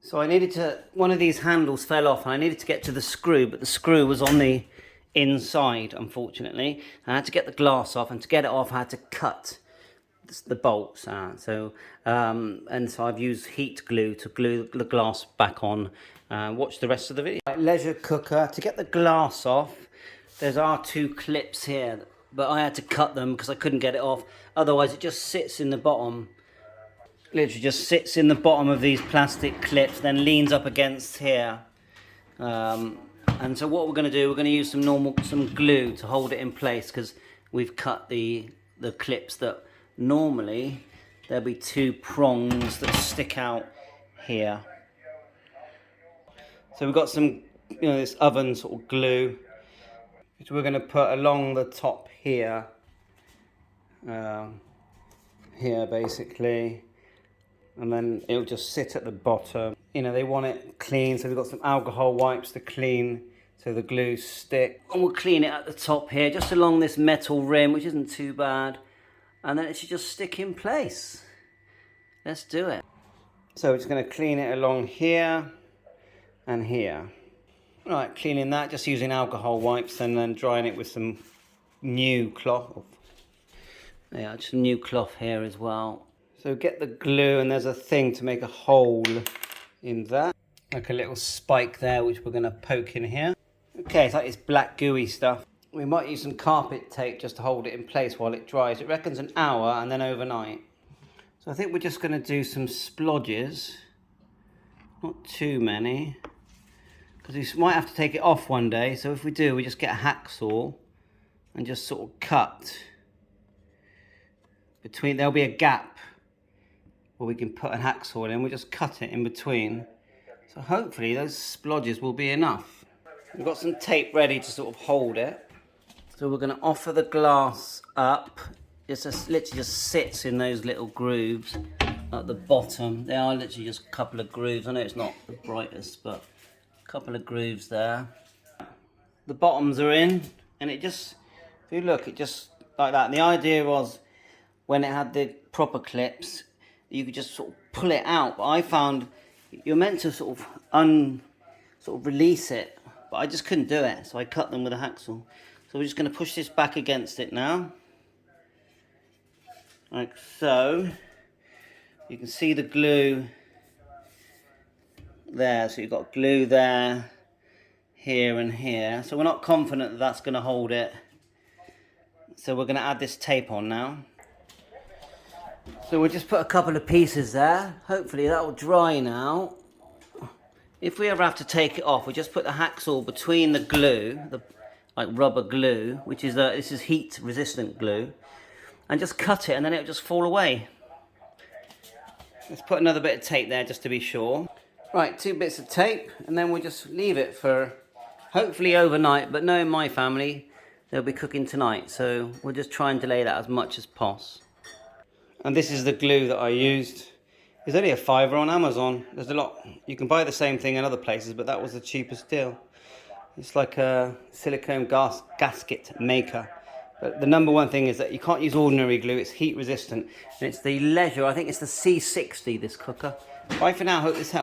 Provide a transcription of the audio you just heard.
So I needed to, one of these handles fell off and I needed to get to the screw, but the screw was on the inside, unfortunately. I had to get the glass off, and to get it off I had to cut the bolts out. And so I've used heat glue to glue the glass back on. Watch the rest of the video. Leisure cooker. To get the glass off, there's our two clips here, but I had to cut them because I couldn't get it off. Otherwise it just sits in the bottom. Literally just sits in the bottom of these plastic clips, then leans up against here. And so what we're going to do, we're going to use some glue to hold it in place, because we've cut the clips that normally there'll be two prongs that stick out here. So we've got some, this oven sort of glue, which we're going to put along the top here. Here basically. And then it'll just sit at the bottom. They want it clean, so we've got some alcohol wipes to clean so the glue stick. And we'll clean it at the top here, just along this metal rim, which isn't too bad. And then it should just stick in place. Let's do it. So we're just going to clean it along here and here. Right, cleaning that, just using alcohol wipes and then drying it with some new cloth. Yeah, just some new cloth here as well. So get the glue, and there's a thing to make a hole in that. Like a little spike there, which we're going to poke in here. Okay, it's like this black gooey stuff. We might use some carpet tape just to hold it in place while it dries. It reckons an hour and then overnight. So I think we're just going to do some splodges. Not too many, because we might have to take it off one day. So if we do, we just get a hacksaw and just sort of cut between. There'll be a gap where we can put a hacksaw in, we just cut it in between. So hopefully those splodges will be enough. We've got some tape ready to sort of hold it. So we're going to offer the glass up. It literally just sits in those little grooves at the bottom. They are literally just a couple of grooves. I know it's not the brightest, but a couple of grooves there. The bottoms are in, and it just, if you look, it just like that. And the idea was, when it had the proper clips, you could just sort of pull it out, but I found you're meant to sort of release it, but I just couldn't do it, so I cut them with a hacksaw. So we're just going to push this back against it now, like so. You can see the glue there, so you've got glue there, here and here. So we're not confident that that's going to hold it, so we're going to add this tape on now. So we'll just put a couple of pieces there. Hopefully that will dry now. If we ever have to take it off, we just put the hacksaw between the glue, like rubber glue, which is this is heat resistant glue, and just cut it, and then it'll just fall away. Let's put another bit of tape there just to be sure. Right, 2 bits of tape, and then we'll just leave it for hopefully overnight, but knowing my family, they'll be cooking tonight, so we'll just try and delay that as much as possible. And this is the glue that I used. It's only a £5 on Amazon. There's a lot. You can buy the same thing in other places, but that was the cheapest deal. It's like a silicone gasket maker. But the number one thing is that you can't use ordinary glue. It's heat resistant. And it's the Leisure, I think it's the C60, this cooker. Bye for now. Hope this helps.